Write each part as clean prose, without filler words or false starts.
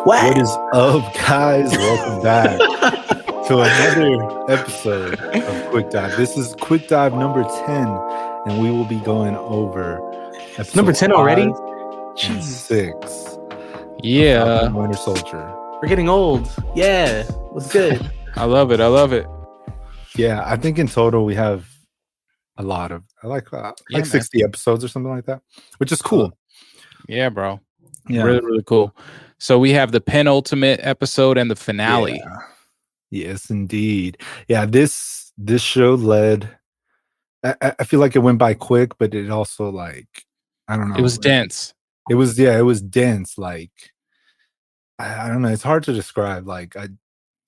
What is up, guys? Welcome back to another episode of Quick Dive. This is Quick Dive number 10, and we will be going over episode number 10 already? and 6. Yeah. Falcon the Winter Soldier. We're getting old. Yeah. What's good? I love it. I love it. Yeah, I think in total we have a lot of, like 60 episodes or something like that, which is cool. Yeah, bro. Yeah. Really, really cool. So we have the penultimate episode and the finale. Yeah. Yes, indeed. Yeah, this show led. I feel like it went by quick, but it also I don't know. It was dense. It was dense. Like I don't know. It's hard to describe. Like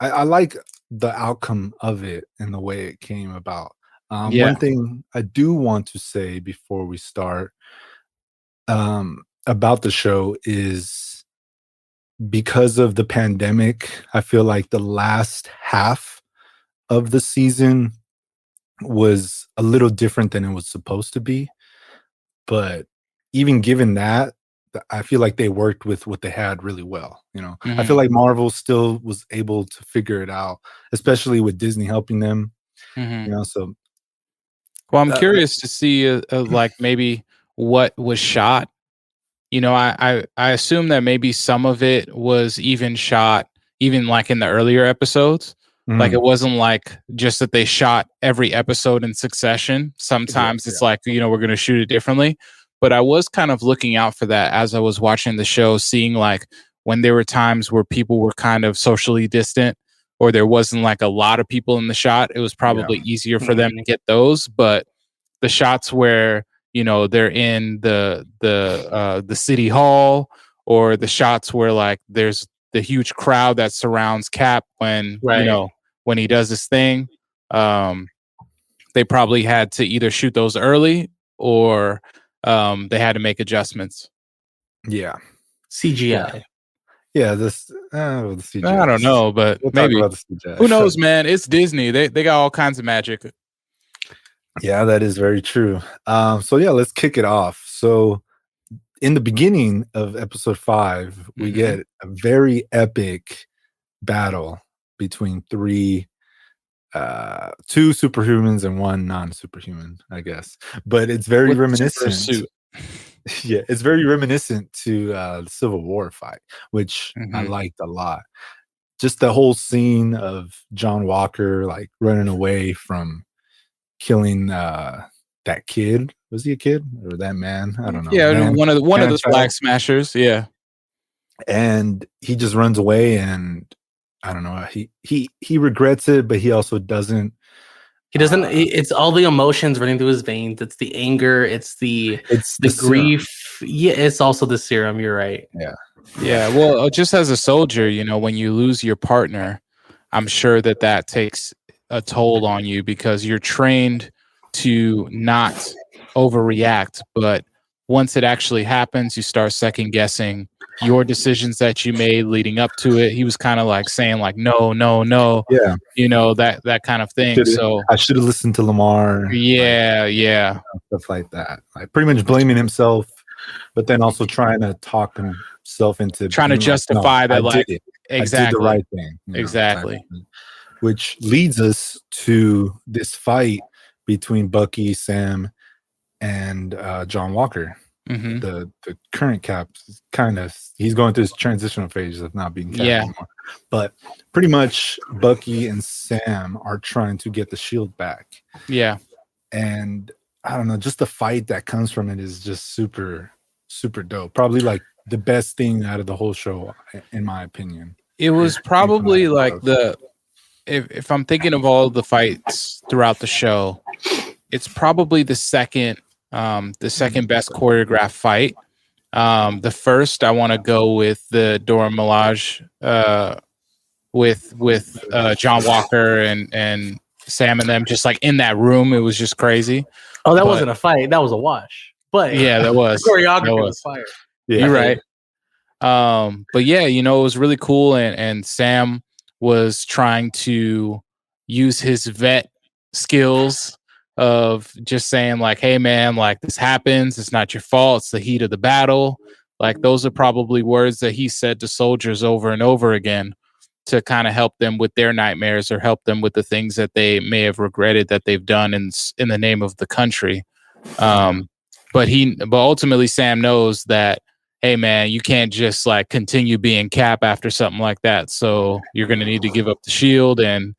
I like the outcome of it and the way it came about. One thing I do want to say before we start about the show is, because of the pandemic, I feel like the last half of the season was a little different than it was supposed to be. But even given that, I feel like they worked with what they had really well. You know, I feel like Marvel still was able to figure it out, especially with Disney helping them. You know, so. Well, I'm curious to see like maybe what was shot. You know, I assume that maybe some of it was even shot, even like in the earlier episodes. Like it wasn't like just that they shot every episode in succession. Sometimes it's like, you know, we're going to shoot it differently. But I was kind of looking out for that as I was watching the show, seeing like when there were times where people were kind of socially distant or there wasn't like a lot of people in the shot. It was probably easier for them to get those. But the shots where, you know, they're in the city hall, or the shots where like there's the huge crowd that surrounds Cap when you know, when he does this thing, they probably had to either shoot those early or they had to make adjustments. Yeah, CGI. Yeah, the CGI. I don't know, but we'll maybe. Talk about the CGI. Who knows, man? It's Disney. They got all kinds of magic. Yeah, that is very true. So yeah, let's kick it off. So in the beginning of episode 5, we get a very epic battle between two superhumans and one non-superhuman, I guess. But it's very reminiscent. Yeah, it's very reminiscent to the Civil War fight, which I liked a lot. Just the whole scene of John Walker like running away from killing that kid. Was he a kid or that man? I don't know. Yeah, one of the flag smashers. Yeah, and he just runs away, and I don't know. He regrets it, but he also doesn't. He doesn't. It's all the emotions running through his veins. It's the anger. It's the grief. Serum. Yeah, it's also the serum. You're right. Yeah. Well, just as a soldier, you know, when you lose your partner, I'm sure that takes a toll on you because you're trained to not overreact, but once it actually happens, you start second guessing your decisions that you made leading up to it. He was kind of like saying like, no. Yeah. You know, that kind of thing. So I should have listened to Lamar. Yeah. Stuff like that. Like pretty much blaming himself, but then also trying to talk himself into trying to justify like, that, like, exactly. I did the right thing. Exactly. Which leads us to this fight between Bucky, Sam, and John Walker. The current Cap, kind of, he's going through this transitional phase of not being Cap anymore. But pretty much Bucky and Sam are trying to get the shield back. Yeah. And I don't know, just the fight that comes from it is just super, super dope. Probably like the best thing out of the whole show, in my opinion. It was probably like if I'm thinking of all the fights throughout the show, it's probably the second best choreographed fight. The first, I want to go with the Dora Milaje with John Walker and Sam and them just like in that room. It was just crazy. Oh, that wasn't a fight. That was a wash. But yeah, that was choreography was fire. Yeah. You're right. But yeah, you know, it was really cool, and Sam was trying to use his vet skills of just saying like, hey man, like this happens, it's not your fault, it's the heat of the battle, Like those are probably words that he said to soldiers over and over again to kind of help them with their nightmares or help them with the things that they may have regretted that they've done in the name of the country. But ultimately Sam knows that, hey man, you can't just like continue being Cap after something like that. So you're going to need to give up the shield and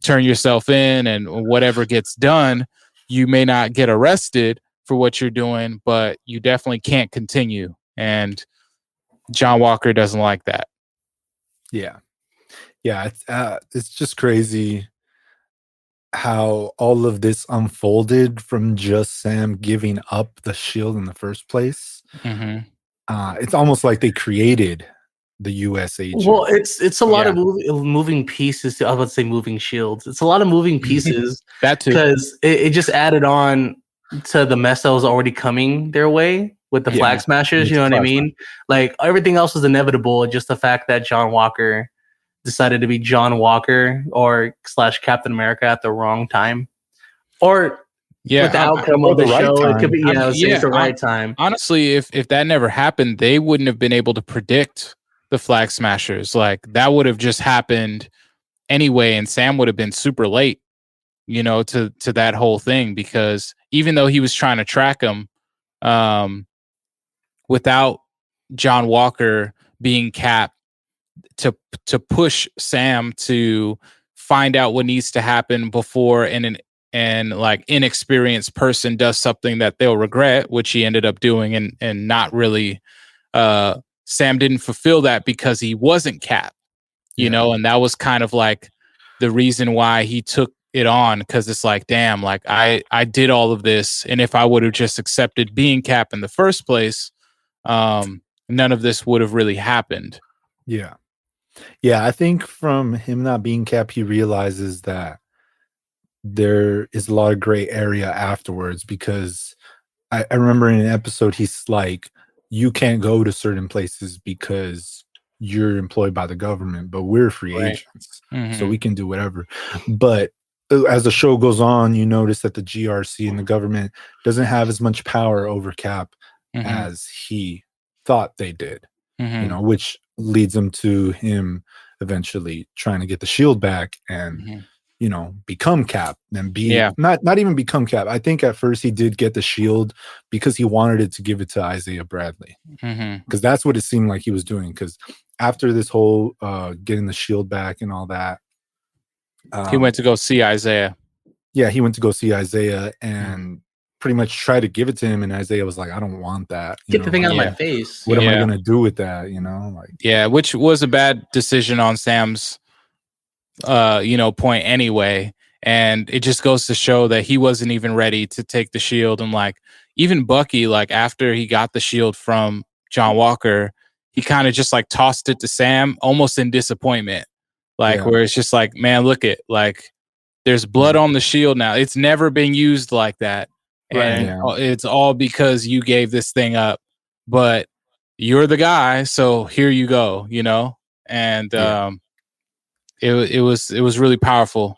turn yourself in, and whatever gets done, you may not get arrested for what you're doing, but you definitely can't continue. And John Walker doesn't like that. Yeah. It's just crazy how all of this unfolded from just Sam giving up the shield in the first place. It's almost like they created the U.S. agent. Well, it's a lot of moving pieces. I would say moving shields. It's a lot of moving pieces. That too, because it just added on to the mess that was already coming their way with the Flag Smashers. You know what I mean? Like everything else was inevitable. Just the fact that John Walker decided to be John Walker or / Captain America at the wrong time, or with the outcome of the show, it could be it's the right time. Honestly, if that never happened, they wouldn't have been able to predict the Flag Smashers. Like that would have just happened anyway, and Sam would have been super late, to that whole thing, because even though he was trying to track him, without John Walker being Cap to push Sam to find out what needs to happen before an like inexperienced person does something that they'll regret, which he ended up doing, and not really Sam didn't fulfill that because he wasn't Cap, and that was kind of like the reason why he took it on, because it's like, damn, like I did all of this, and if I would have just accepted being Cap in the first place, none of this would have really happened. Yeah, I think from him not being Cap, he realizes that there is a lot of gray area afterwards, because I remember in an episode, he's like, you can't go to certain places because you're employed by the government, but we're free agents, so we can do whatever. But as the show goes on, you notice that the GRC and the government doesn't have as much power over Cap as he thought they did, which leads him to him eventually trying to get the shield back and become Cap and not even become Cap. I think at first he did get the shield because he wanted it to give it to Isaiah Bradley, because that's what it seemed like he was doing. Because after this whole getting the shield back and all that, he went to go see Isaiah. Yeah, he went to go see Isaiah and pretty much tried to give it to him, and Isaiah was like, I don't want that. Get the thing out of my face. What am I gonna do with that? Which was a bad decision on Sam's point anyway. And it just goes to show that he wasn't even ready to take the shield. And like even Bucky, like after he got the shield from John Walker, he kind of just like tossed it to Sam almost in disappointment. Where it's just like, man, look at, like, there's blood on the shield now. It's never been used like that. And it's all because you gave this thing up, but you're the guy. So here you go, and it was really powerful.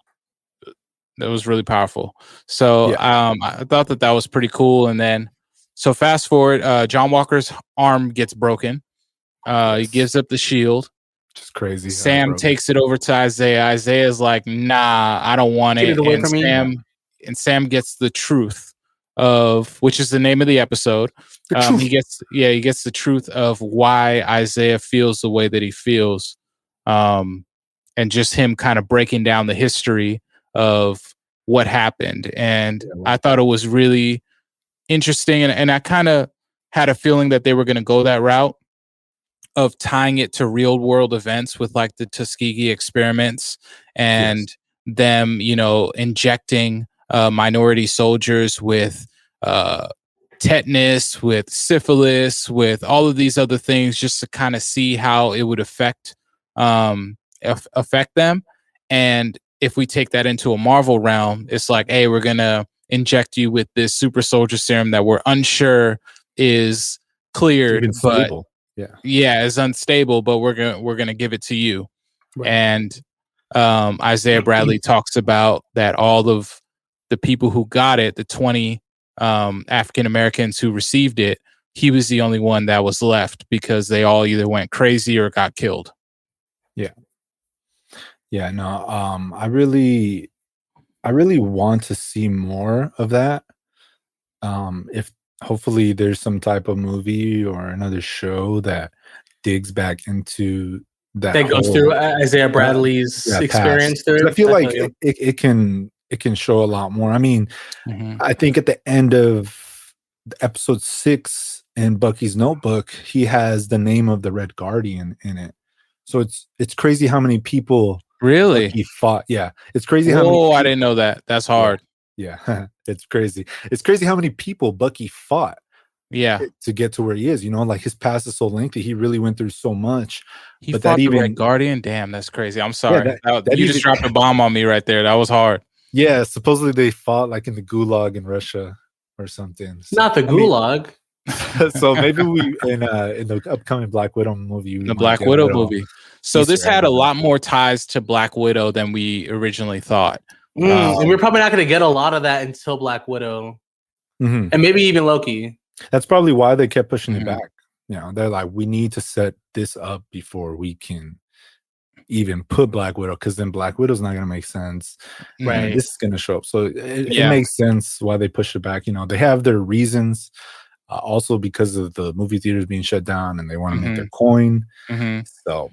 It was really powerful. So I thought that was pretty cool. And then, so fast forward, John Walker's arm gets broken. He gives up the shield. Just crazy. Sam takes it over to Isaiah. Isaiah's like, nah, I don't want it. Away from me. And Sam gets the truth of, which is the name of the episode. He gets the truth of why Isaiah feels the way that he feels. And just him kind of breaking down the history of what happened. And I thought it was really interesting. And I kind of had a feeling that they were going to go that route of tying it to real world events with like the Tuskegee experiments and them, injecting minority soldiers with tetanus, with syphilis, with all of these other things, just to kind of see how it would affect them. And if we take that into a Marvel realm, it's like, hey, we're gonna inject you with this super soldier serum that we're unsure is cleared, but is unstable, but we're gonna give it to you. And Isaiah Bradley talks about that all of the people who got it, the 20 African Americans who received it, he was the only one that was left because they all either went crazy or got killed. Yeah, no, I really want to see more of that. If hopefully there's some type of movie or another show that digs back into that goes through Isaiah Bradley's experience through through it. I feel like it can show a lot more. I mean, I think at the end of episode 6 in Bucky's notebook, he has the name of the Red Guardian in it. So it's crazy how many people really Bucky fought. Yeah, it's crazy how many people, I didn't know that. That's hard. Yeah. It's crazy. It's crazy how many people Bucky fought. Yeah, to get to where he is, like his past is so lengthy. He really went through so much. He fought the Red Guardian. Damn, that's crazy. I'm sorry. that you just dropped a bomb on me right there. That was hard. Yeah, supposedly they fought like in the Gulag in Russia or something. So, not the Gulag. So maybe we in the upcoming Black Widow movie, the Black Widow movie. So this had a lot more ties to Black Widow than we originally thought. And we're probably not going to get a lot of that until Black Widow, and maybe even Loki. That's probably why they kept pushing it back. They're like, we need to set this up before we can even put Black Widow, because then Black Widow's not going to make sense. Right. This is going to show up. So it makes sense why they push it back. They have their reasons. Also because of the movie theaters being shut down and they want to make their coin. So,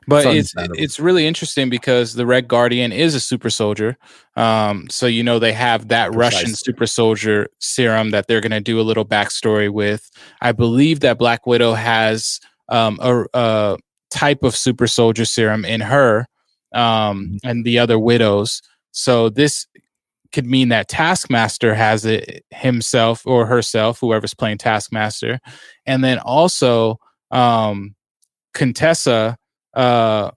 but it's really interesting because the Red Guardian is a super soldier. So they have that Russian super soldier serum that they're going to do a little backstory with. I believe that Black Widow has a type of super soldier serum in her and the other widows. So this could mean that Taskmaster has it himself or herself, whoever's playing Taskmaster. And then also Contessa, Val,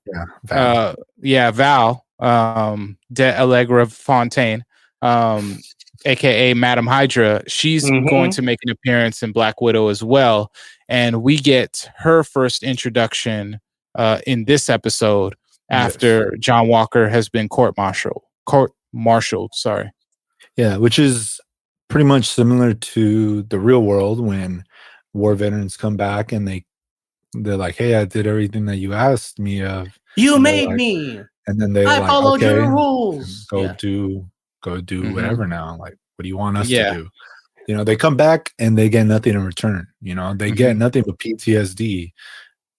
De Allegra Fontaine, aka Madam Hydra, she's going to make an appearance in Black Widow as well. And we get her first introduction in this episode after John Walker has been court-martialed, sorry. Yeah, which is pretty much similar to the real world when war veterans come back and they're like, hey, I did everything that you asked me of. You made me. And then I followed your rules. Go do whatever now. Like, what do you want us to do? They come back and they get nothing in return. They get nothing but PTSD.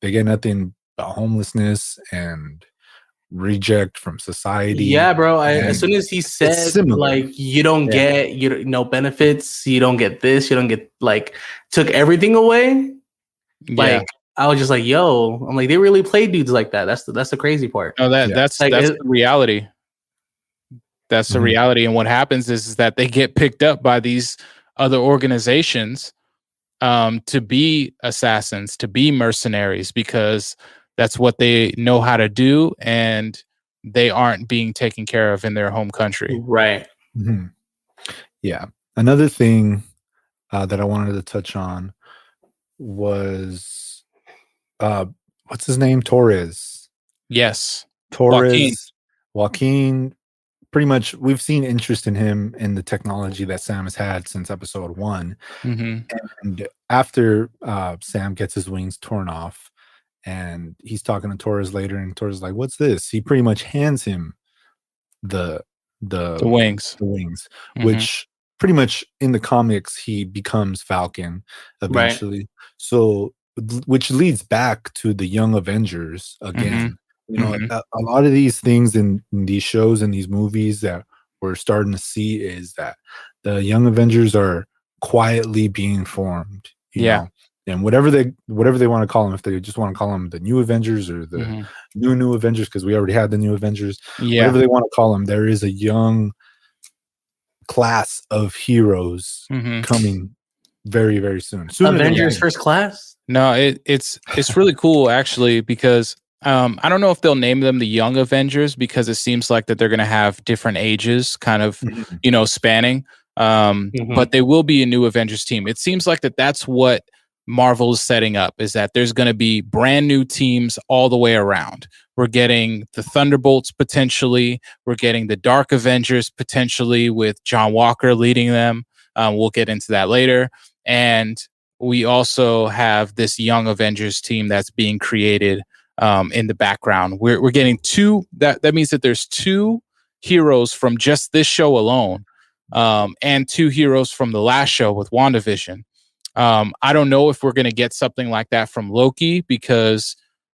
They get nothing but homelessness and reject from society. Yeah, bro. As soon as he said like you don't get no benefits, you don't get this, you don't get took everything away. Like I was just like, yo, I'm like, they really play dudes like that. That's the crazy part. No, that's the reality. That's the reality. And what happens is that they get picked up by these other organizations to be assassins, to be mercenaries, because that's what they know how to do, and they aren't being taken care of in their home country. Right. Yeah. Another thing that I wanted to touch on was what's his name? Torres. Yes. Torres. Joaquin. Pretty much we've seen interest in him in the technology that Sam has had since episode 1. And after Sam gets his wings torn off, and he's talking to Torres later, and Torres is like, what's this? He pretty much hands him the wings, which pretty much in the comics he becomes Falcon eventually. So which leads back to the Young Avengers again. A lot of these things in these shows and these movies that we're starting to see is that the Young Avengers are quietly being formed. You know? And whatever they want to call them, if they just want to call them the New Avengers or the new Avengers, because we already had the New Avengers, whatever they want to call them, there is a young class of heroes coming very, very soon. Avengers First Class? No, it's really cool actually, because I don't know if they'll name them the Young Avengers, because it seems like that they're going to have different ages kind of, spanning. But they will be a new Avengers team. It seems like that's what Marvel is setting up, is that there's going to be brand new teams all the way around. We're getting the Thunderbolts potentially. We're getting the Dark Avengers potentially with John Walker leading them. We'll get into that later. And we also have this young Avengers team that's being created in the background. We're getting two. That means that there's two heroes from just this show alone, and two heroes from the last show with WandaVision. I don't know if we're going to get something like that from Loki because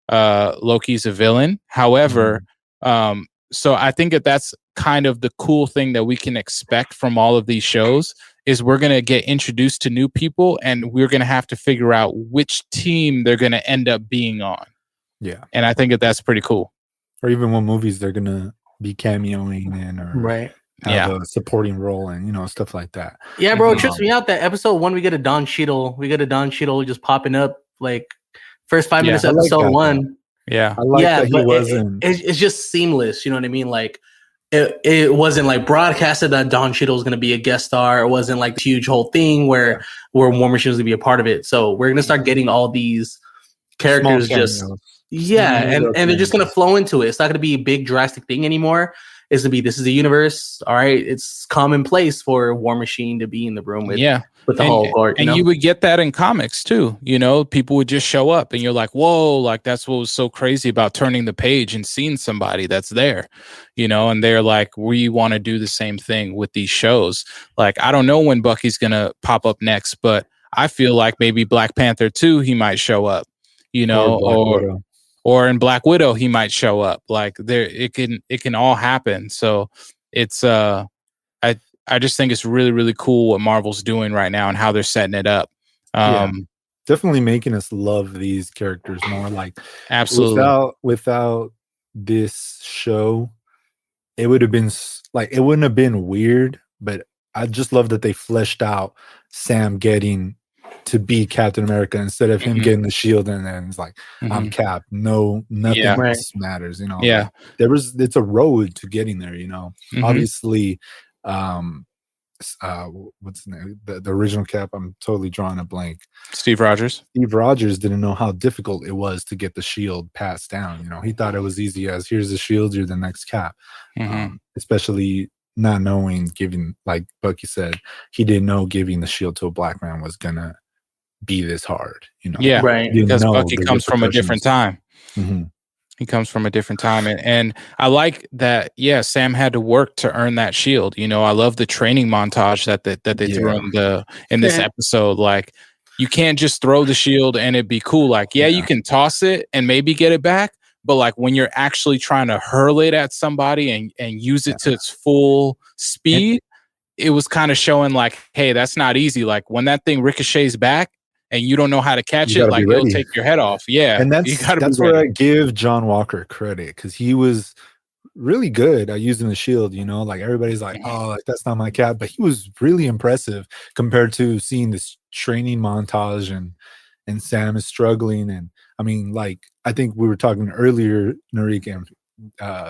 Loki's a villain. However, so I think that's kind of the cool thing that we can expect from all of these shows is we're going to get introduced to new people and we're going to have to figure out which team they're going to end up being on. Yeah. And I think that's pretty cool. Or even what movies they're going to be cameoing in or have a supporting role and, stuff like that. Yeah, bro, it trips me out that episode 1, we get a Don Cheadle. We get a Don Cheadle just popping up like first 5 minutes of episode 1. Yeah. I like that he wasn't. It's just seamless. You know what I mean? Like, it wasn't like broadcasted that Don Cheadle was going to be a guest star. It wasn't like this huge whole thing where War Machine was going to be a part of it. So we're going to start getting all these characters just, and they're just going to flow into it. It's not going to be a big drastic thing anymore. It's going to be, this is the universe. All right. It's commonplace for War Machine to be in the room with the whole court. And you would get that in comics too. People would just show up and you're like, whoa, like that's what was so crazy about turning the page and seeing somebody that's there, and they're like, we want to do the same thing with these shows. Like, I don't know when Bucky's going to pop up next, but I feel like maybe Black Panther 2, he might show up, or in Black Widow, he might show up. Like it can all happen. So it's, I just think it's really, really cool what Marvel's doing right now and how they're setting it up. Definitely making us love these characters more. Like, absolutely. Without this show, it would have been like, it wouldn't have been weird, but I just love that they fleshed out Sam getting to be Captain America instead of him getting the shield and then it's like, I'm Cap. No, nothing else matters. Yeah. Like, it's a road to getting there. Obviously. What's the name? The original Cap, I'm totally drawing a blank. Steve Rogers didn't know how difficult it was to get the shield passed down. He thought it was easy as here's the shield, you're the next Cap. Especially not knowing, giving, like Bucky said, he didn't know giving the shield to a black man was gonna be this hard. Because Bucky comes from a different time. He comes from a different time. And I like that, Sam had to work to earn that shield. I love the training montage that they threw in this episode. Like, you can't just throw the shield and it'd be cool. Like, you can toss it and maybe get it back. But like when you're actually trying to hurl it at somebody and use it to its full speed, it was kind of showing like, hey, that's not easy. Like when that thing ricochets back, and you don't know how to catch it, like it'll take your head off. Yeah. And that's where I give John Walker credit because he was really good at using the shield, like everybody's like, oh, like, that's not my Cap. But he was really impressive compared to seeing this training montage and Sam is struggling. And I mean, like, I think we were talking earlier, Narik, and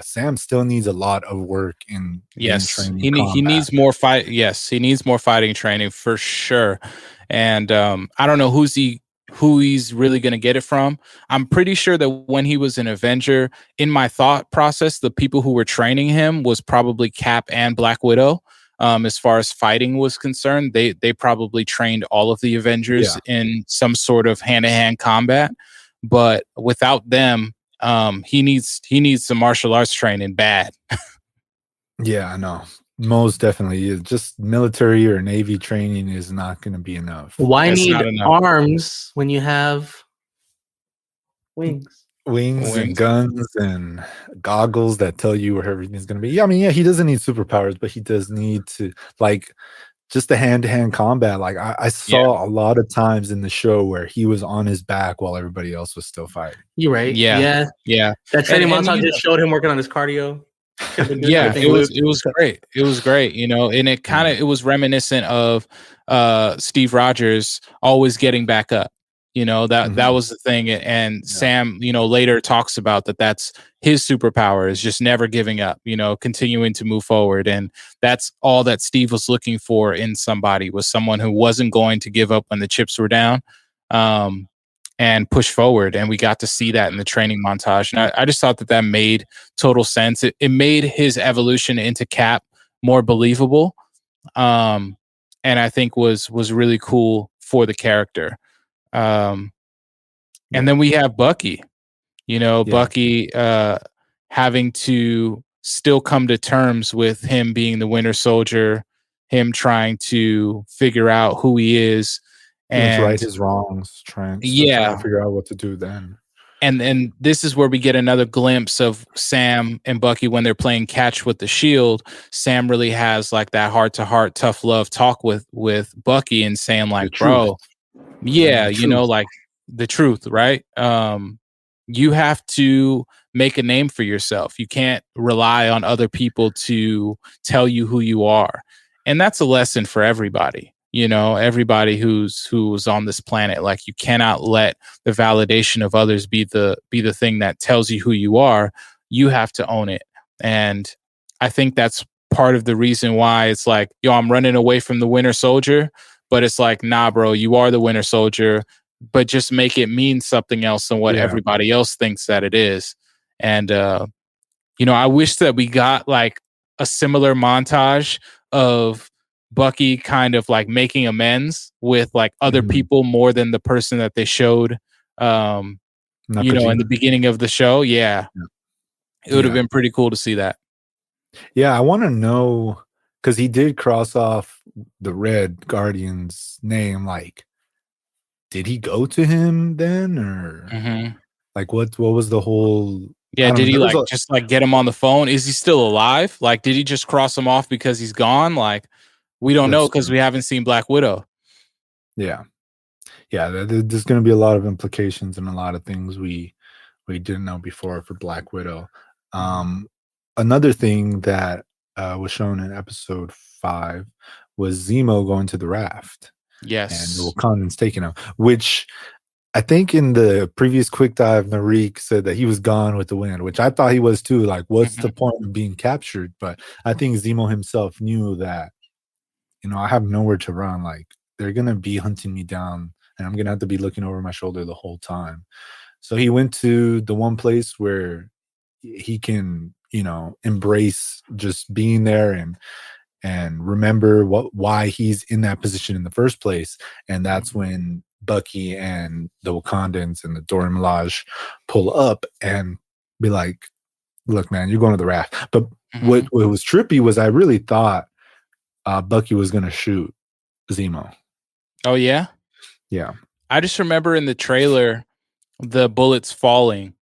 Sam still needs a lot of work in training. He needs more fight. Yes, he needs more fighting training for sure. And I don't know who he's really going to get it from. I'm pretty sure that when he was an Avenger, in my thought process, the people who were training him was probably Cap and Black Widow. As far as fighting was concerned, they probably trained all of the Avengers in some sort of hand-to-hand combat. But without them, he needs some martial arts training bad. Yeah, I know. Most definitely. Just military or Navy training is not going to be enough. Why need arms when you have wings? Wings and guns and goggles that tell you where everything's going to be. Yeah, I mean, he doesn't need superpowers, but he does need to, like, just the hand-to-hand combat. Like, I saw a lot of times in the show where he was on his back while everybody else was still fighting. You're right. Yeah. That training montage just showed him working on his cardio. It was great. It was great, and it was reminiscent of Steve Rogers always getting back up. That was the thing. And Sam, later talks about that's his superpower is just never giving up, continuing to move forward. And that's all that Steve was looking for in somebody, was someone who wasn't going to give up when the chips were down. And push forward. And we got to see that in the training montage. And I just thought that made total sense. It made his evolution into Cap more believable. And I think was really cool for the character. And then we have Bucky. Bucky having to still come to terms with him being the Winter Soldier, him trying to figure out who he is, and right his wrongs, trying to figure out what to do then. And this is where we get another glimpse of Sam and Bucky when they're playing catch with the Shield. Sam really has like that heart-to-heart, tough love talk with Bucky and saying like, bro, like the truth, right? You have to make a name for yourself. You can't rely on other people to tell you who you are. And that's a lesson for everybody. Everybody who's on this planet. Like, you cannot let the validation of others be the thing that tells you who you are. You have to own it. And I think that's part of the reason why it's like, I'm running away from the Winter Soldier, but it's like, nah, bro, you are the Winter Soldier, but just make it mean something else than what everybody else thinks that it is. And, I wish that we got like a similar montage of Bucky kind of like making amends with like other people more than the person that they showed, in the beginning of the show. Yeah. It would have been pretty cool to see that. Yeah. I want to know, because he did cross off the Red Guardian's name. Like, did he go to him then, or like what was the whole? Yeah, did he just get him on the phone? Is he still alive? Like, did he just cross him off because he's gone? Like, we don't know because we haven't seen Black Widow. Yeah. There's going to be a lot of implications and a lot of things we didn't know before for Black Widow. Another thing that was shown in episode 5 was Zemo going to the raft. Yes, and the Wakandans taking him, which I think in the previous quick dive, Narik said that he was gone with the wind, which I thought he was too. Like, what's the point of being captured? But I think Zemo himself knew that, I have nowhere to run. Like, they're going to be hunting me down and I'm going to have to be looking over my shoulder the whole time. So he went to the one place where he can, embrace just being there and remember why he's in that position in the first place. And that's when Bucky and the Wakandans and the Dora Milaje pull up and be like, look, man, you're going to the raft. But what was trippy was I really thought Bucky was going to shoot Zemo. Oh, yeah? Yeah. I just remember in the trailer, the bullets falling,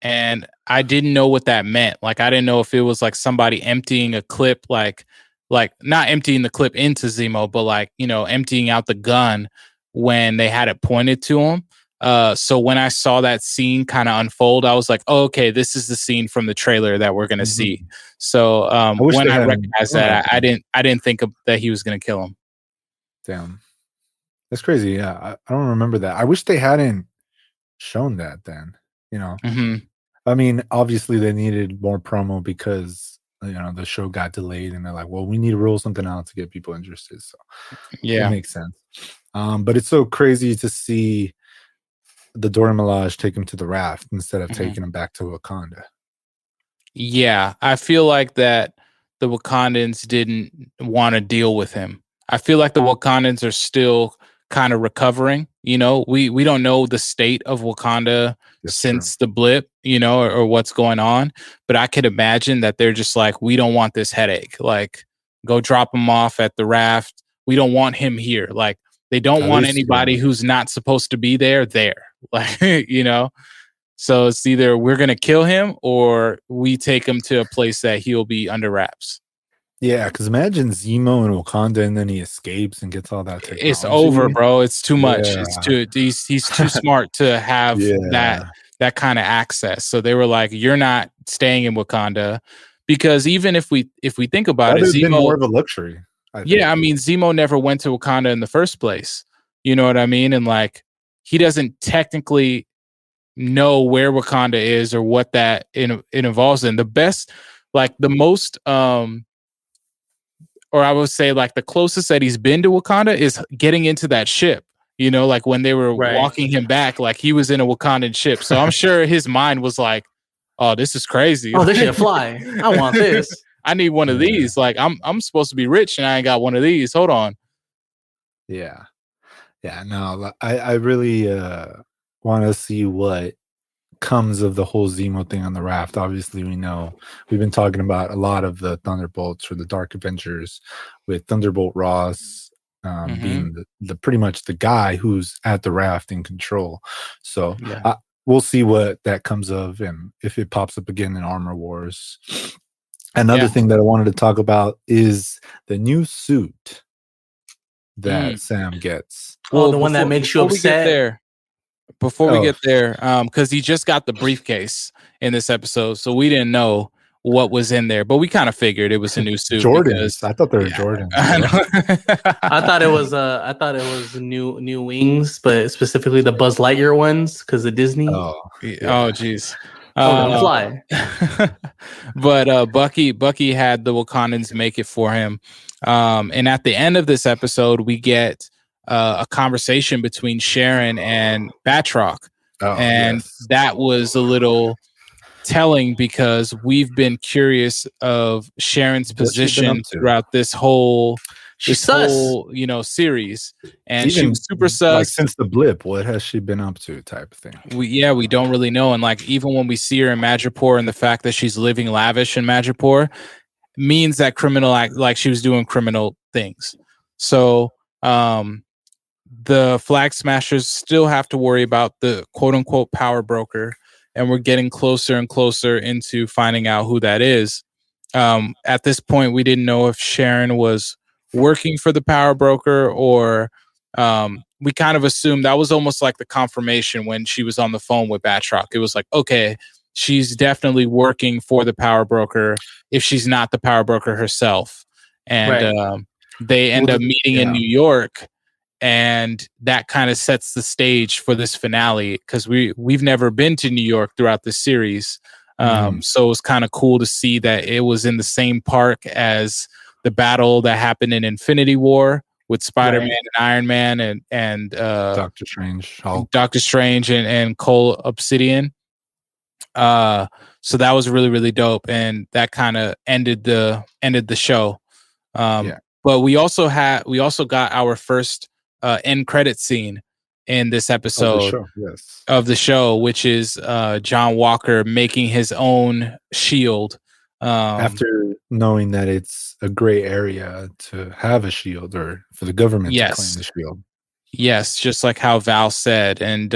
and I didn't know what that meant. Like, I didn't know if it was like somebody emptying a clip, like not emptying the clip into Zemo, but like, emptying out the gun when they had it pointed to him. So when I saw that scene kind of unfold, I was like, oh, okay, this is the scene from the trailer that we're going to see. So when I recognized that, I didn't think that he was going to kill him. Damn. That's crazy. Yeah. I don't remember that. I wish they hadn't shown that then, I mean, obviously they needed more promo because, the show got delayed and they're like, well, we need to roll something out to get people interested. So it makes sense. But it's so crazy to see the Dora Milaje take him to the raft instead of taking him back to Wakanda. Yeah, I feel like that the Wakandans didn't want to deal with him. I feel like the Wakandans are still kind of recovering. We don't know the state of Wakanda since the blip, or what's going on. But I could imagine that they're just like, we don't want this headache. Like, go drop him off at the raft. We don't want him here. Like, they don't want anybody who's not supposed to be there. Like, So it's either we're going to kill him or we take him to a place that he'll be under wraps. Yeah, because imagine Zemo in Wakanda and then he escapes and gets all that technology. It's over, bro. It's too much. It's too. He's too smart to have that kind of access. So they were like, "You're not staying in Wakanda," because even if we think about it, Zemo more of a luxury. I mean, Zemo never went to Wakanda in the first place. You know what I mean? And like, he doesn't technically know where Wakanda is or what that it involves in. The best, like the most, or I would say like the closest that he's been to Wakanda is getting into that ship, like when they were walking him back, like he was in a Wakandan ship. So I'm sure his mind was like, oh, this is crazy. Oh, this should fly. I want this. I need one of these. Like I'm supposed to be rich and I ain't got one of these. Hold on. Yeah. Yeah, no, I really want to see what comes of the whole Zemo thing on the raft. Obviously, we know we've been talking about a lot of the Thunderbolts or the Dark Avengers, with Thunderbolt Ross being the pretty much the guy who's at the raft in control. So we'll see what that comes of, and if it pops up again in Armor Wars. Another thing that I wanted to talk about is the new suit that Sam gets. Well, the one that makes you upset. Before we get there, because he just got the briefcase in this episode, so we didn't know what was in there, but we kind of figured it was a new suit. Jordans. I thought they were Jordans. I thought it was new wings, but specifically the Buzz Lightyear ones because of Disney. Oh, jeez. Fly. But Bucky had the Wakandans make it for him, and at the end of this episode, we get a conversation between Sharon and Batroc, that was a little telling because we've been curious of Sharon's position throughout this whole series, and even she was super sus. Like since the blip, what has she been up to? Type of thing. We don't really know, and like even when we see her in Madripoor, and the fact that she's living lavish in Madripoor means that like she was doing criminal things. So the Flag Smashers still have to worry about the quote unquote power broker, and we're getting closer and closer into finding out who that is. At this point, we didn't know if Sharon was working for the power broker, or we kind of assumed that was almost like the confirmation when she was on the phone with Batroc. It was like, okay, she's definitely working for the power broker if she's not the power broker herself. And they end up meeting in New York, and that kind of sets the stage for this finale because we've never been to New York throughout the series. So it was kind of cool to see that it was in the same park as the battle that happened in Infinity War with Spider-Man and Iron Man and Doctor Strange, and Cole Obsidian. So that was really, really dope, and that kind of ended the show. But we also got our first end credit scene in this episode of the show, which is John Walker making his own shield. After knowing that it's a gray area to have a shield, or for the government to claim the shield. Yes, just like how Val said. And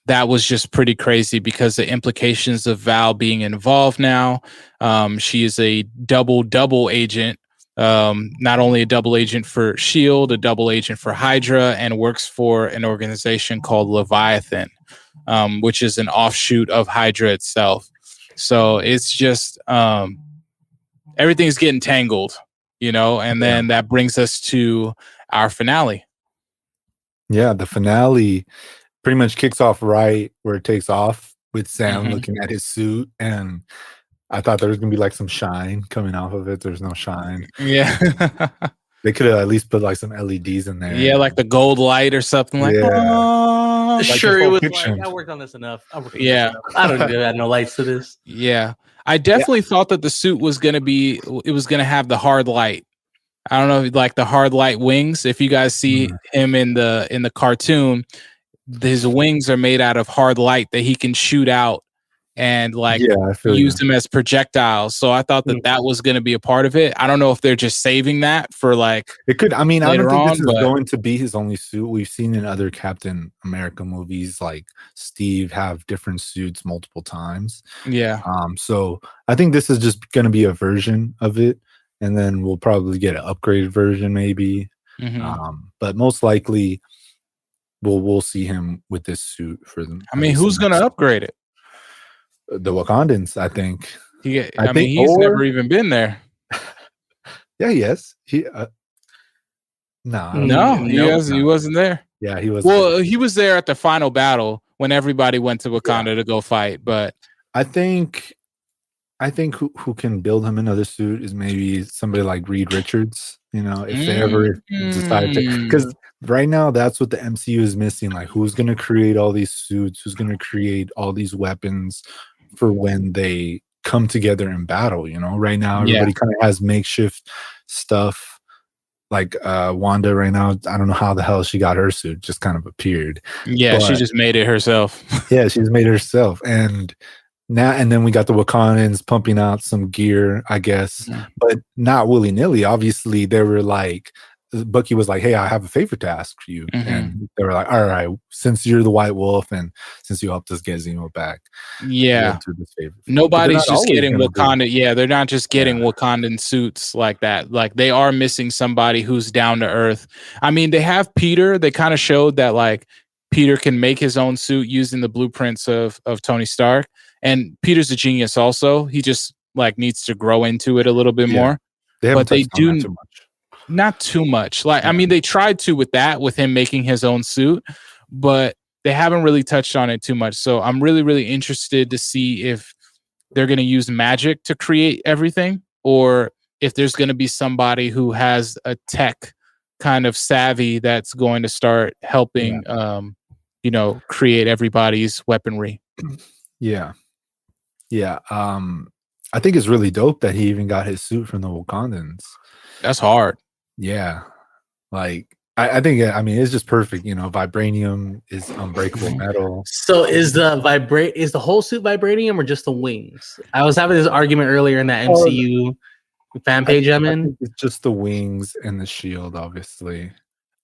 that was just pretty crazy because the implications of Val being involved now. She is a double agent. Not only a double agent for S.H.I.E.L.D., a double agent for Hydra, and works for an organization called Leviathan, which is an offshoot of Hydra itself. So it's just everything's getting tangled, and then that brings us to our finale. Yeah, the finale pretty much kicks off right where it takes off, with Sam looking at his suit, and I thought there was going to be like some shine coming off of it. There's no shine. Yeah. They could have at least put like some LEDs in there. Yeah, like the gold light or something like that. Oh, like sure, it was like, I worked on this enough. I don't need to add no lights to this. Yeah. I definitely thought that the suit was going to have the hard light. I don't know, like the hard light wings. If you guys see him in the cartoon, his wings are made out of hard light that he can shoot out and use them as projectiles. So I thought that was going to be a part of it. I don't know if they're just saving that for like it could. I mean, I don't think this is going to be his only suit. We've seen in other Captain America movies like Steve have different suits multiple times. Yeah. So I think this is just going to be a version of it, and then we'll probably get an upgraded version maybe. But most likely we'll see him with this suit for them. I mean, who's going to upgrade it? The Wakandans, I think. I mean, he's never even been there. Yeah, he has. He wasn't there. Yeah, he was. Well, he was there at the final battle when everybody went to Wakanda to go fight. But I think who can build him another suit is maybe somebody like Reed Richards. If they ever decide to, because right now that's what the MCU is missing. Like, who's going to create all these suits? Who's going to create all these weapons for when they come together in battle? Right now, everybody kind of has makeshift stuff. like Wanda right now, I don't know how the hell she got her suit, just kind of appeared. Yeah, she just made it herself. Yeah, she's made it herself. And then we got the Wakandans pumping out some gear, I guess, but not willy-nilly. Obviously, they were like, Bucky was like, "Hey, I have a favor to ask for you," and they were like, "All right, since you're the White Wolf and since you helped us get Zemo back, yeah, this favor." Nobody's just getting Wakanda. Yeah, they're not just getting Wakandan suits like that. Like they are missing somebody who's down to earth. I mean, they have Peter. They kind of showed that like Peter can make his own suit using the blueprints of Tony Stark. And Peter's a genius also. He just like needs to grow into it a little bit more. But they do too much. Not too much. Like I mean, they tried to with him making his own suit, but they haven't really touched on it too much. So I'm really, really interested to see if they're going to use magic to create everything, or if there's going to be somebody who has a tech kind of savvy that's going to start helping, create everybody's weaponry. Yeah. I think it's really dope that he even got his suit from the Wakandans. That's hard. Yeah. Like, I think, I mean, it's just perfect. Vibranium is unbreakable metal. So is the whole suit vibranium or just the wings? I was having this argument earlier in that MCU fan page I'm in. I think it's just the wings and the shield, obviously.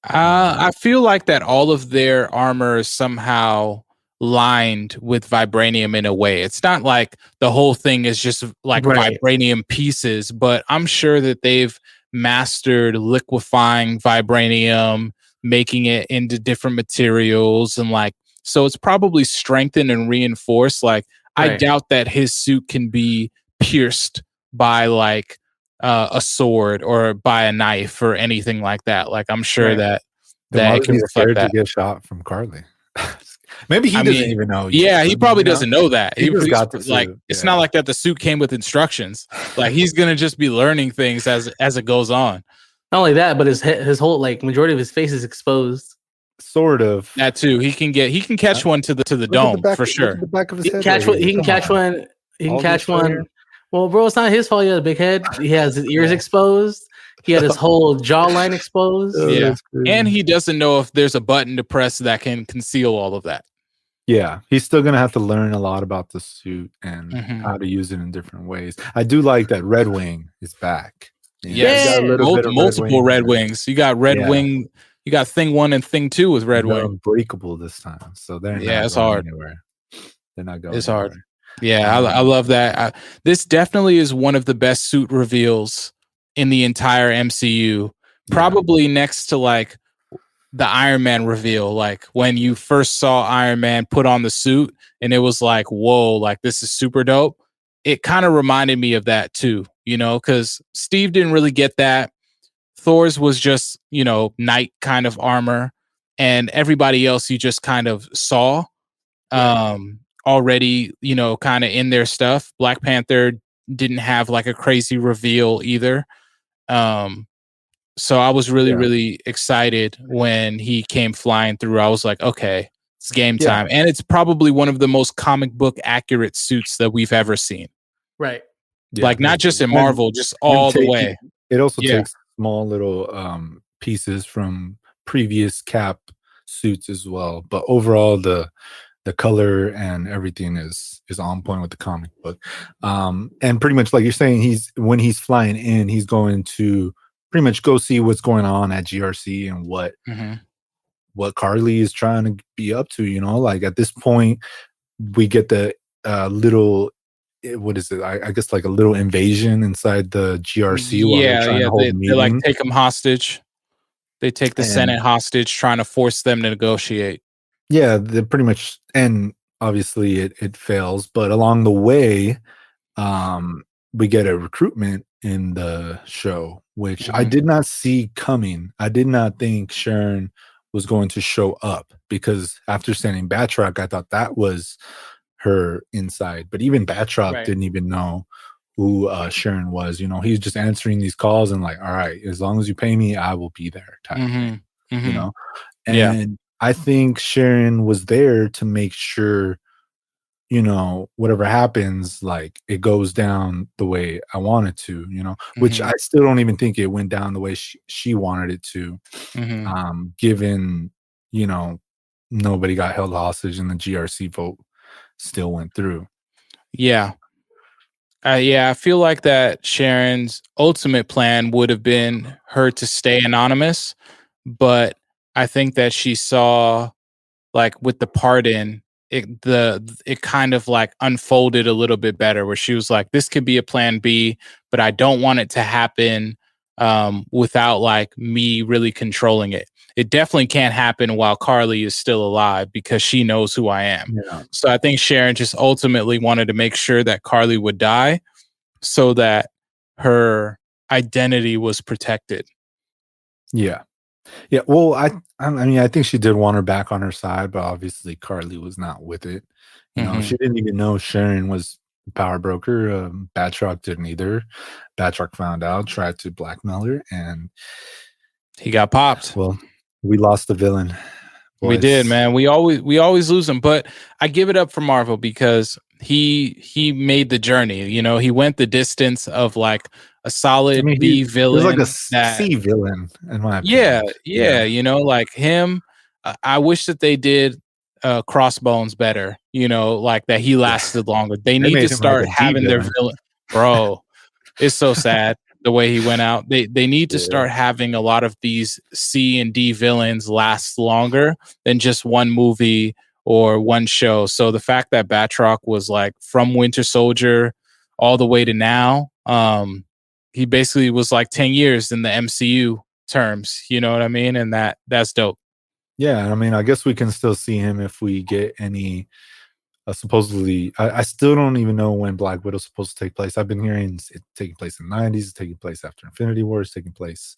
I feel like that all of their armor is somehow lined with vibranium in a way. It's not like the whole thing is just like vibranium pieces, but I'm sure that they've mastered liquefying vibranium, making it into different materials, and like so it's probably strengthened and reinforced. Like I doubt that his suit can be pierced by like a sword or by a knife or anything like that. Like I'm sure that it can reflect that. To get shot from Carly. Maybe he doesn't even know. Yeah, he probably doesn't know that. He just got like it's not like that. The suit came with instructions. Like he's gonna just be learning things as it goes on. Not only that, but his whole like majority of his face is exposed. Sort of. That too. He can catch one to the dome for sure. The back of his head. He can catch one. He can catch one. Well, bro, it's not his fault. He has a big head. He has his ears exposed. He had his whole jawline exposed. Yeah, and he doesn't know if there's a button to press that can conceal all of that. Yeah, he's still gonna have to learn a lot about the suit and how to use it in different ways. I do like that Red Wing is back. Multiple Red Wings. You got Red Wing. You got Thing 1 and Thing 2 with Red Wing. Unbreakable this time, so they're it's hard. Anywhere. They're not going. It's hard. Yeah, I love that. This definitely is one of the best suit reveals in the entire MCU. Probably next to like the Iron Man reveal, like when you first saw Iron Man put on the suit and it was like, whoa, like this is super dope. It kind of reminded me of that too, because Steve didn't really get that. Thor's was just, knight kind of armor, and everybody else you just kind of saw already, kind of in their stuff. Black Panther didn't have like a crazy reveal either. So I was really, really excited when he came flying through. I was like, okay, it's game time. And it's probably one of the most comic book accurate suits that we've ever seen. Right. Yeah, like not just in Marvel, just all the way. It also takes small little pieces from previous Cap suits as well. But overall, the color and everything is on point with the comic book. And pretty much like you're saying, when he's flying in, he's going to pretty much go see what's going on at GRC and what Carly is trying to be up to, like at this point we get the little, what is it? I guess like a little invasion inside the GRC. They like take them hostage. They take the Senate hostage, trying to force them to negotiate. Yeah, they pretty much, and obviously it fails, but along the way, we get a recruitment in the show, which I did not see coming. I did not think Sharon was going to show up, because after sending Batroc, I thought that was her inside. But even Batroc didn't even know who Sharon was. He's just answering these calls and like, all right, as long as you pay me, I will be there type thing, And I think Sharon was there to make sure, you know, whatever happens, like it goes down the way I want it to, you know, which I still don't even think it went down the way she wanted it to. Given, you know, nobody got held hostage and the GRC vote still went through. Yeah. I feel like that Sharon's ultimate plan would have been her to stay anonymous, but I think that she saw, like, with the pardon, it kind of like unfolded a little bit better, where she was like, this could be a plan B, but I don't want it to happen without like me really controlling it. It definitely can't happen while Carly is still alive because she knows who I am. Yeah. So I think Sharon just ultimately wanted to make sure that Carly would die so that her identity was protected. Yeah. Yeah. Well, I mean, I think she did want her back on her side, but obviously Carly was not with it. You know, she didn't even know Sharon was the power broker. Batroc didn't either. Batroc found out, tried to blackmail her, and he got popped. Well, we lost the villain. Boys. We did, man. We always lose him, but I give it up for Marvel because he made the journey. You know, he went the distance of like a solid B villain. He was like a C villain, in my opinion. opinion. Yeah. You know, like him. I wish that they did Crossbones better. You know, like that he lasted longer. They need to start having their villain, bro. It's so sad the way he went out. They need to start having a lot of these C and D villains last longer than just one movie or one show. So the fact that Batroc was like from Winter Soldier all the way to now, he basically was like 10 years in the MCU terms, you know what I mean? And that's dope. Yeah, I mean, I guess we can still see him if we get any supposedly, I still don't even know when Black Widow's supposed to take place. I've been hearing it's taking place in the 90s, it's taking place after Infinity War, it's taking place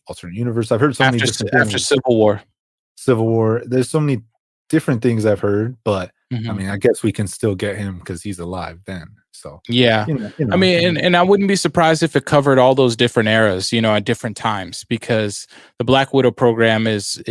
alternate universe. I've heard so many different things. After Civil War. There's so many different things I've heard, but I mean, I guess we can still get him because he's alive then. So yeah, you know, I mean, and I wouldn't be surprised if it covered all those different eras, you know, at different times, because the Black Widow program is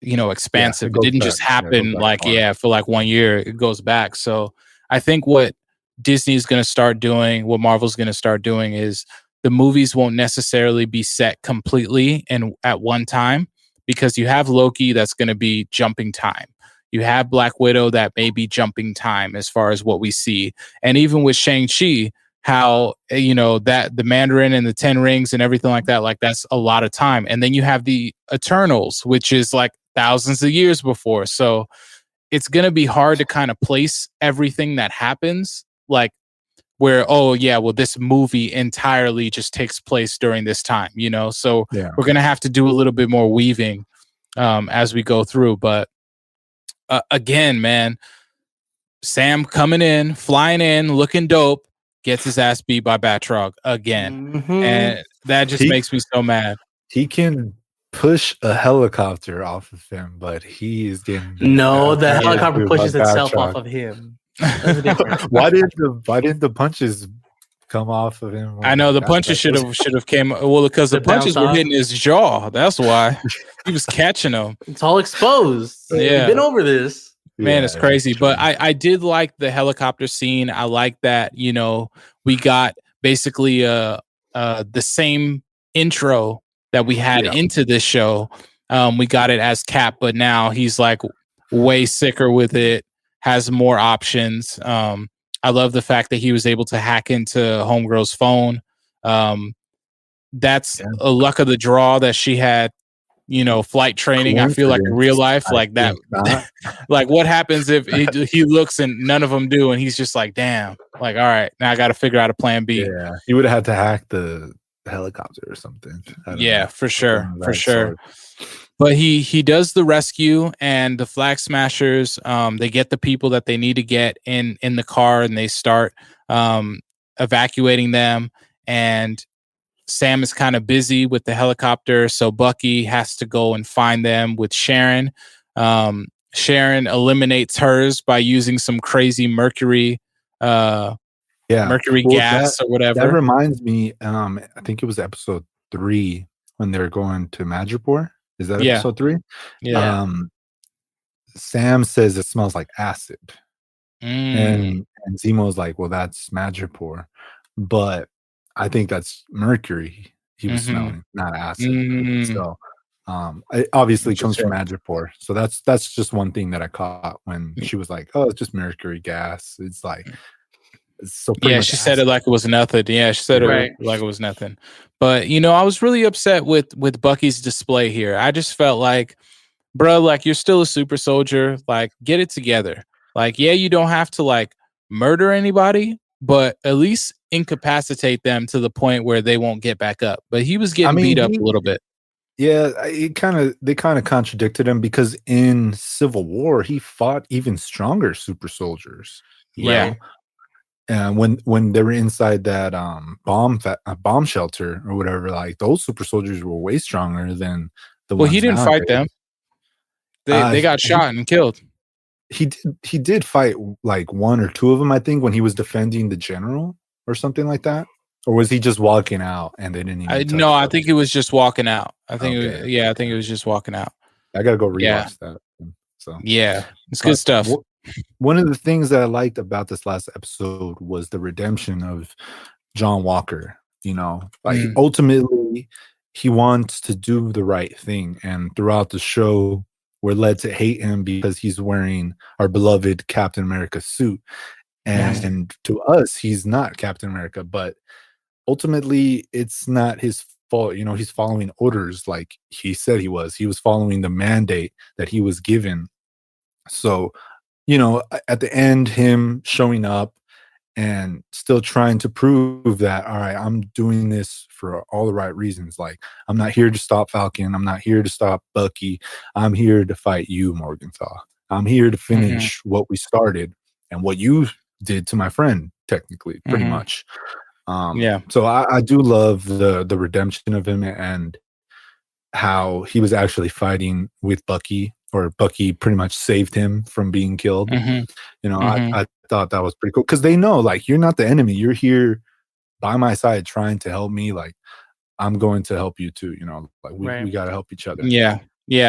you know, expansive. It didn't just happen for like 1 year. It goes back. So I think what Disney's going to start doing, what Marvel's going to start doing, is the movies won't necessarily be set completely and at one time, because you have Loki that's going to be jumping time. You have Black Widow that may be jumping time as far as what we see. And even with Shang-Chi, how, you know, that the Mandarin and the 10 rings and everything like that, like that's a lot of time. And then you have the Eternals, which is like thousands of years before. So it's going to be hard to kind of place everything that happens, like where, oh yeah, well, this movie entirely just takes place during this time, you know? So we're going to have to do a little bit more weaving as we go through. But again, man, Sam coming in, flying in, looking dope, gets his ass beat by Batroc again. And that just makes me so mad. He can push a helicopter off of him, but he is getting the helicopter pushes itself off of him. Why didn't the punches come off of him? I know the punches should have came because the punches were hitting his jaw. That's why he was catching them. It's all exposed. Yeah, we've been over this. Man, it's crazy. But I did like the helicopter scene. I like that, you know, we got basically the same intro that we had into this show. We got it as Cap, but now he's like way sicker with it, has more options. I love the fact that he was able to hack into Homegirl's phone. That's a luck of the draw that she had, you know, flight training. I feel like in real life, like that, like what happens if he looks and none of them do, and he's just like, damn, like, all right, now I got to figure out a plan B. Yeah, he would have had to hack the helicopter or something. Yeah, for sure. But he does the rescue, and the Flag Smashers, they get the people that they need to get in the car, and they start evacuating them. And Sam is kind of busy with the helicopter, so Bucky has to go and find them with Sharon. Sharon eliminates hers by using some crazy mercury gas or whatever. That reminds me, I think it was episode 3 when they were going to Madripoor. Is that episode 3? Yeah. Sam says it smells like acid. And Zemo's like, well, that's Madripoor. But I think that's mercury he was smelling, not acid. So it obviously comes from Madripoor. So that's just one thing that I caught when she was like, oh, it's just mercury gas. It's like, it's so pretty much she said it like it was nothing. Yeah, she said it like it was nothing. But I was really upset with Bucky's display here. I just felt like, bro, like you're still a super soldier. Like, get it together. Like, yeah, you don't have to like murder anybody, but at least incapacitate them to the point where they won't get back up. But he was getting beat up a little bit. Yeah, they kind of contradicted him because in Civil War he fought even stronger super soldiers. Yeah. And when they were inside that bomb shelter or whatever, like those super soldiers were way stronger than the ones. Well, he didn't fight them. They got shot and killed. He did fight like one or two of them, I think, when he was defending the general or something like that. Or was he just walking out and they didn't even? No, I think he was just walking out. I think I think it was just walking out. I gotta go rewatch that. So yeah, it's good stuff. One of the things that I liked about this last episode was the redemption of John Walker. Like ultimately he wants to do the right thing, and throughout the show we're led to hate him because he's wearing our beloved Captain America suit, and to us he's not Captain America, but ultimately it's not his fault. He's following orders like he said he was following the mandate that he was given. So at the end, him showing up and still trying to prove that, all right, I'm doing this for all the right reasons. Like, I'm not here to stop Falcon. I'm not here to stop Bucky. I'm here to fight you, Morgenthau. I'm here to finish what we started and what you did to my friend, technically, pretty much. So I do love the redemption of him and how he was actually fighting with Bucky, or Bucky pretty much saved him from being killed. I thought that was pretty cool because they know, like, you're not the enemy. You're here by my side trying to help me. Like, I'm going to help you too. Like we got to help each other. Yeah.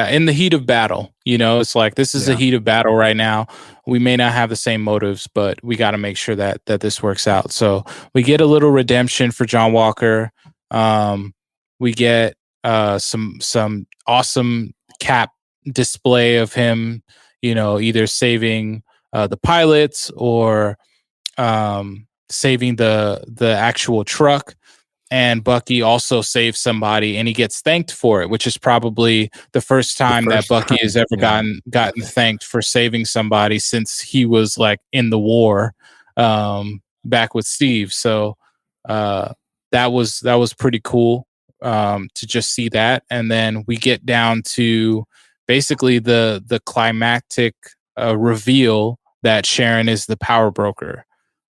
In the heat of battle, it's like, this is the heat of battle right now. We may not have the same motives, but we got to make sure that this works out. So we get a little redemption for John Walker. We get some awesome Cap display of him, either saving the pilots or saving the actual truck. And Bucky also saves somebody, and he gets thanked for it, which is probably the first time that Bucky has ever gotten thanked for saving somebody since he was like in the war back with Steve. So that was pretty cool to just see that. And then we get down to basically the climactic reveal that Sharon is the power broker.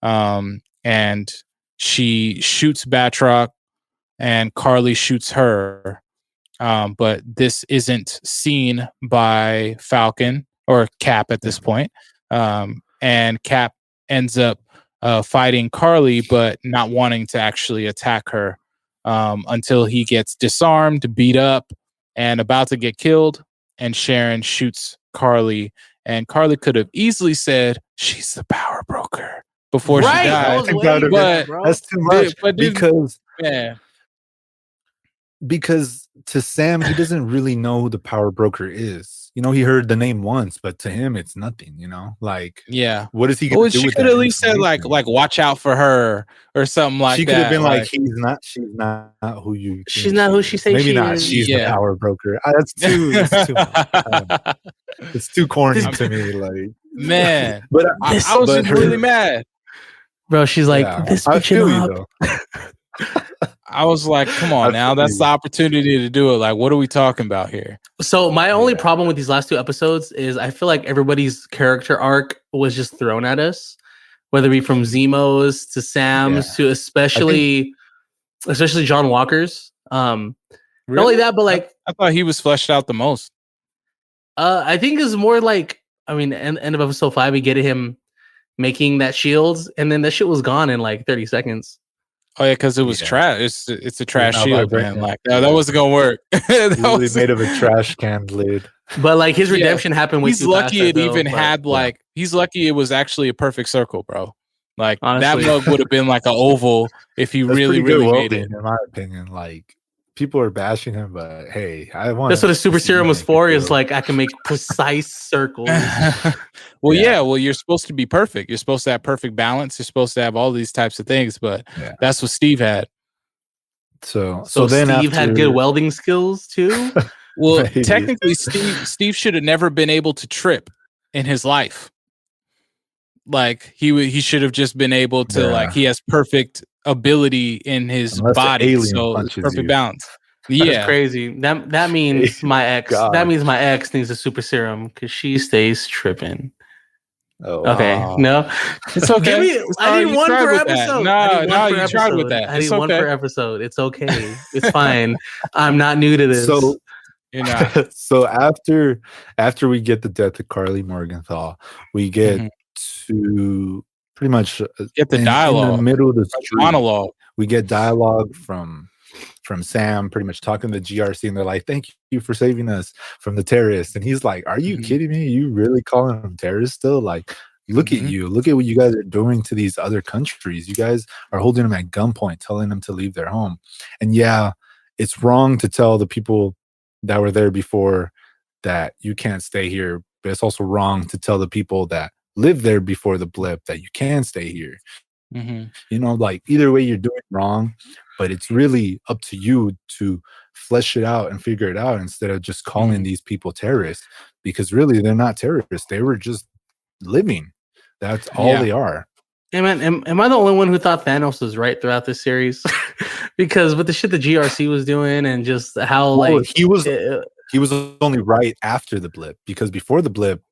And she shoots Batroc and Carly shoots her. But this isn't seen by Falcon or Cap at this point. And Cap ends up fighting Carly, but not wanting to actually attack her until he gets disarmed, beat up, and about to get killed. And Sharon shoots Carly. And Carly could have easily said, she's the power broker before she died. That's too much. Because to Sam, he doesn't really know who the power broker is. He heard the name once, but to him, it's nothing. Like, what is he going to do? She could at least said like watch out for her or something like that. She could have been like, she's not who you. She's not who she says. Maybe she not. is. She's the power broker. That's too. It's too corny to me. Like, man, but I was just really mad, bro. She's like, this bitch up. I was like, come on now. That's the opportunity to do it. Like, what are we talking about here? So my only problem with these last two episodes is I feel like everybody's character arc was just thrown at us, whether it be from Zemo's to Sam's to especially John Walker's. Not only that, but like I thought he was fleshed out the most. I think it's more like, end of episode 5, we get him making that shield, and then that shit was gone in like 30 seconds. Oh yeah, because it was trash. It's a trash shield, man. Like that wasn't gonna work. That was made of a trash can lid. But like his redemption happened way he's too fast. Lucky it even had like he's lucky it was actually a perfect circle, bro. Like honestly, that mug would have been like an oval if he really made it. In my opinion, like people are bashing him, but hey, I want. That's what a super serum was for. Is like I can make precise circles. Well, you're supposed to be perfect. You're supposed to have perfect balance. You're supposed to have all these types of things, but that's what Steve had. So then Steve had good welding skills too. Well, technically, Steve should have never been able to trip in his life. Like he should have just been able to like he has perfect ability in his body, so perfect balance. That's crazy. That means my ex. God. That means my ex needs a super serum because she stays tripping. Oh, okay. No, it's okay. I need one per episode. No, you tried with that. I need one per episode. It's okay. It's fine. I'm not new to this. So you're not. So after we get the death of Carly Morgenthau, we get to pretty much get the dialogue in the middle of the monologue. We get dialogue from Sam, pretty much talking to the GRC, and they're like, "Thank you for saving us from the terrorists." And he's like, "Are you kidding me? You really calling them terrorists still? Like, look at you! Look at what you guys are doing to these other countries. You guys are holding them at gunpoint, telling them to leave their home. And yeah, it's wrong to tell the people that were there before that you can't stay here, but it's also wrong to tell the people that lived there before the blip that you can stay here. You know, like either way, you're doing wrong." But it's really up to you to flesh it out and figure it out instead of just calling these people terrorists, because really they're not terrorists. They were just living. That's all they are. Hey man, am I the only one who thought Thanos was right throughout this series? Because with the shit the GRC was doing and just how he was only right after the blip, because before the blip,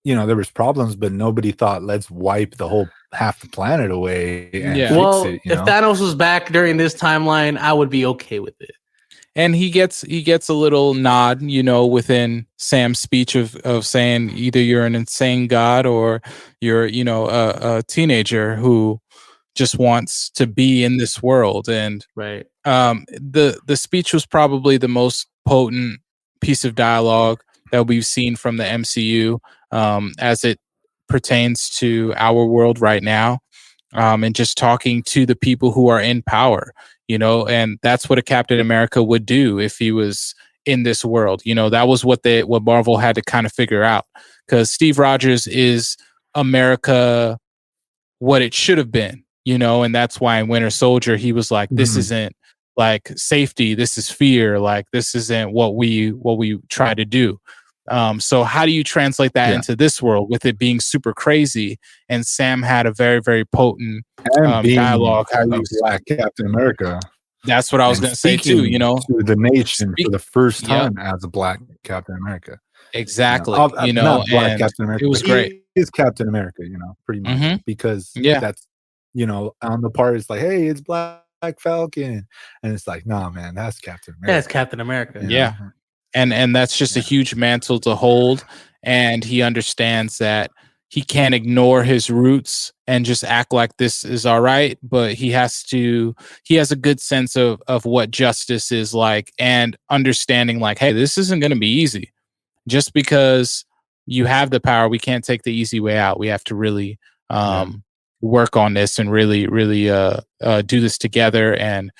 you know, there was problems, but nobody thought let's wipe the whole half the planet away and fix it. If Thanos was back during this timeline, I would be okay with it. And he gets a little nod, you know, within Sam's speech of saying either you're an insane god or you're, you know, a teenager who just wants to be in this world. And the speech was probably the most potent piece of dialogue that we've seen from the MCU as it pertains to our world right now, and just talking to the people who are in power, you know, and that's what a Captain America would do if he was in this world. You know, that was what Marvel had to kind of figure out, because Steve Rogers is America what it should have been, you know, and that's why in Winter Soldier he was like, this isn't like safety, this is fear, like this isn't what we try to do. So how do you translate that into this world with it being super crazy? And Sam had a very, very potent dialogue. Black Captain America. That's what I was going to say too. You know, to the nation for the first time as a Black Captain America. Exactly. You know, not Black Captain America. It was great. It's Captain America. You know, pretty much because that's, you know, on the part it's like, hey, it's Black Falcon, and it's like, nah, man, that's Captain America. That's Captain America. Yeah. And that's just a huge mantle to hold. And he understands that he can't ignore his roots and just act like this is all right. But he has a good sense of what justice is like, and understanding like, hey, this isn't going to be easy. Just because you have the power, we can't take the easy way out. We have to really work on this and really, really do this together. And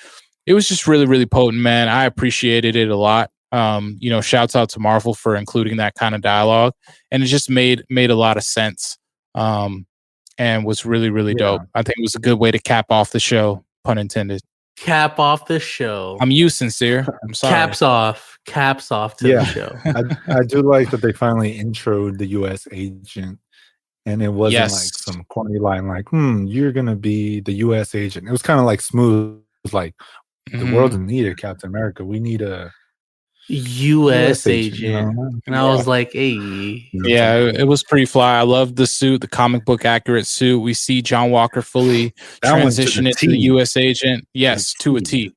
it was just really, really potent, man. I appreciated it a lot. You know, shouts out to Marvel for including that kind of dialogue, and it just made a lot of sense, and was really, really dope. I think it was a good way to cap off the show, pun intended. Cap off the show. I'm you sincere. I'm sorry. Caps off to the show. I do like that they finally introed the U.S. agent, and it wasn't like some corny line like, you're gonna be the U.S. agent. It was kind of like smooth, like the world in need of Captain America. We need a U.S. agent. You know? And I was like, hey. Yeah, it was pretty fly. I love the suit, the comic book accurate suit. We see John Walker fully transition into the U.S. agent. Yes, to a T.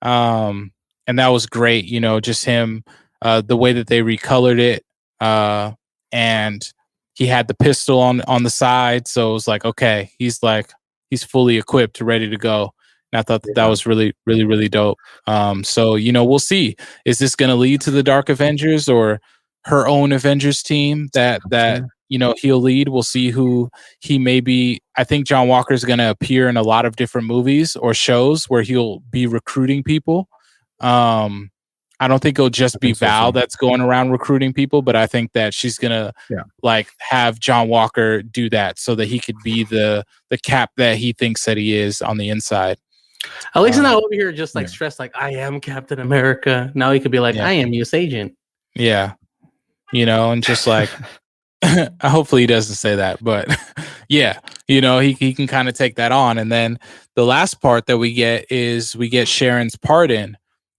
And that was great. You know, just him, the way that they recolored it. And he had the pistol on the side. So it was like, okay, he's fully equipped, ready to go. And I thought that was really, really, really dope. So, you know, we'll see. Is this going to lead to the Dark Avengers, or her own Avengers team that he'll lead. We'll see who he may be. I think John Walker is going to appear in a lot of different movies or shows where he'll be recruiting people. I don't think it'll just be Val that's going around recruiting people, but I think that she's gonna have John Walker do that so that he could be the Cap that he thinks that he is on the inside. At least not over here just stressed like I am Captain America. Now he could be like I am U.S. agent. Yeah, and just like hopefully he doesn't say that, but yeah, he can kind of take that on. And then the last part that we get is we get Sharon's pardon,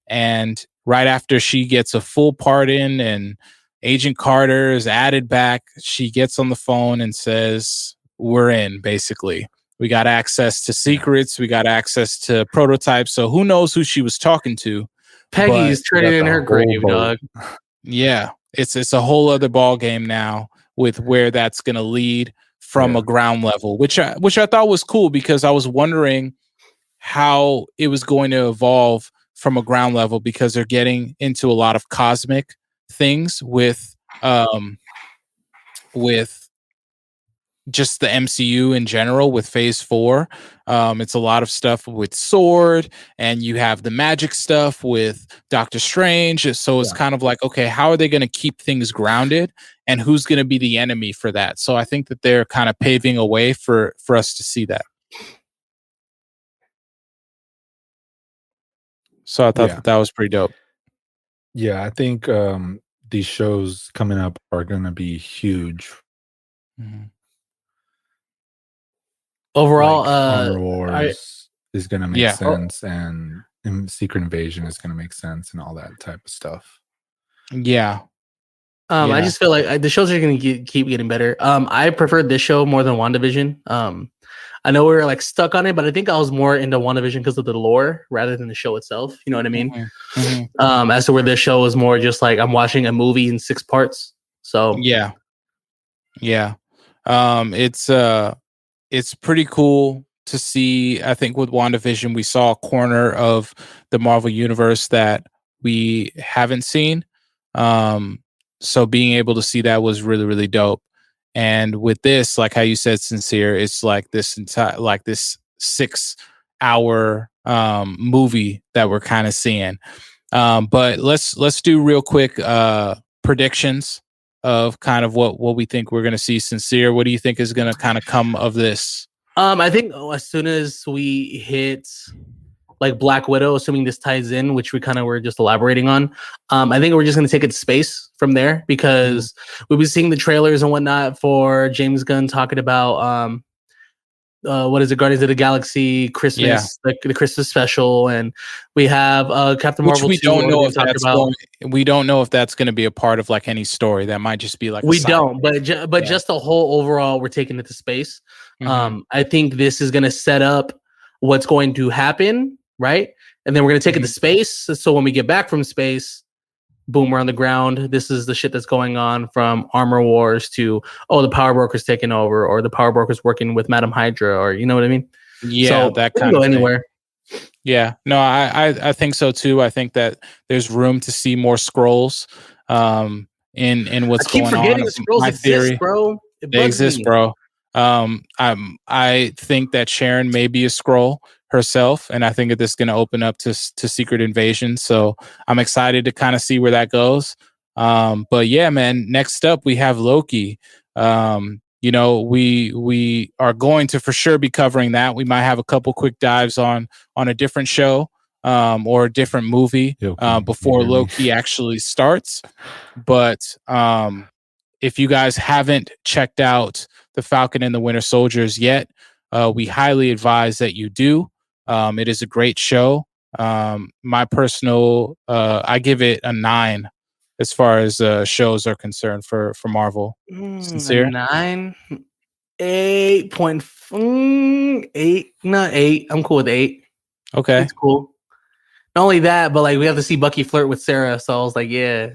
and right after she gets a full pardon and Agent Carter is added back, she gets on the phone and says, we're in, basically. We got access to secrets. We got access to prototypes. So who knows who she was talking to. Peggy's turning in her grave, dog. Yeah. It's a whole other ball game now with where that's going to lead from a ground level, which I thought was cool because I was wondering how it was going to evolve from a ground level because they're getting into a lot of cosmic things with just the MCU in general with Phase 4. It's a lot of stuff with Sword, and you have the magic stuff with Doctor Strange. So it's kind of like, okay, how are they going to keep things grounded, and who's going to be the enemy for that? So I think that they're kind of paving a way for us to see that. So I thought that was pretty dope. Yeah, I think these shows coming up are going to be huge. Mm-hmm. Overall, Armor Wars is going to make sense, and Secret Invasion is going to make sense, and all that type of stuff. Yeah. I just feel like the shows are going to keep getting better. I preferred this show more than WandaVision. I know we were like stuck on it, but I think I was more into WandaVision because of the lore rather than the show itself. You know what I mean? Mm-hmm. As to where this show is more just like I'm watching a movie in 6 parts. So yeah. It's pretty cool to see. I think with WandaVision, we saw a corner of the Marvel Universe that we haven't seen. So being able to see that was really, really dope. And with this, like how you said, Sincere, it's like this entire, like this 6-hour movie that we're kind of seeing. But let's do real quick predictions of kind of what we think we're going to see. Sincere, what do you think is going to kind of come of this? I think as soon as we hit like Black Widow, assuming this ties in, which we kind of were just elaborating on, I think we're just going to take it to space from there because we'll be seeing the trailers and whatnot for James Gunn talking about what is it, Guardians of the Galaxy Christmas, like the Christmas special, and we have Captain Marvel. We don't know if that's we don't know if that's going to be a part of like any story. That might just be like just the whole overall, we're taking it to space. I think this is going to set up what's going to happen, right? And then we're going to take it to space. So when we get back from space, boom, we're on the ground. This is the shit that's going on from Armor Wars to, the Power Broker's taking over, or the Power Broker's working with Madam Hydra, or you know what I mean? Yeah, so that kind of go anywhere. Yeah, no, I think so too. I think that there's room to see more Skrulls in what's going on. I keep forgetting Skrulls exist, bro. They exist, bro. I think that Sharon may be a Skrull herself, and I think that this is going to open up to Secret Invasion. So I'm excited to kind of see where that goes. But yeah, man, next up we have Loki. We are going to for sure be covering that. We might have a couple quick dives on a different show or a different movie before Loki actually starts. But if you guys haven't checked out the Falcon and the Winter Soldiers yet, we highly advise that you do. It is a great show. My personal, I give it a 9 as far as shows are concerned for Marvel. Sincere? 9, 8.8, not 8. I'm cool with 8. Okay, it's cool. Not only that, but like we have to see Bucky flirt with Sarah. So I was like, yeah.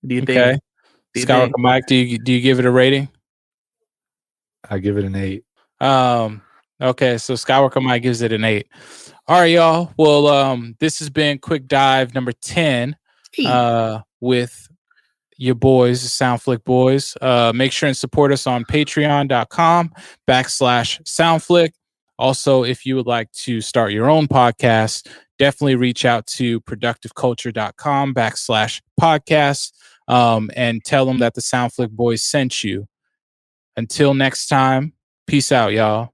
Do you think? Okay. Skywalker Mike, do you give it a rating? I give it an 8. Okay, so Skywalker Mike gives it an 8. All right, y'all. Well, this has been Quick Dive number 10 with your boys, the Soundflick boys. Make sure and support us on patreon.com/Soundflick. Also, if you would like to start your own podcast, definitely reach out to productiveculture.com/podcast and tell them that the Soundflick boys sent you. Until next time, peace out, y'all.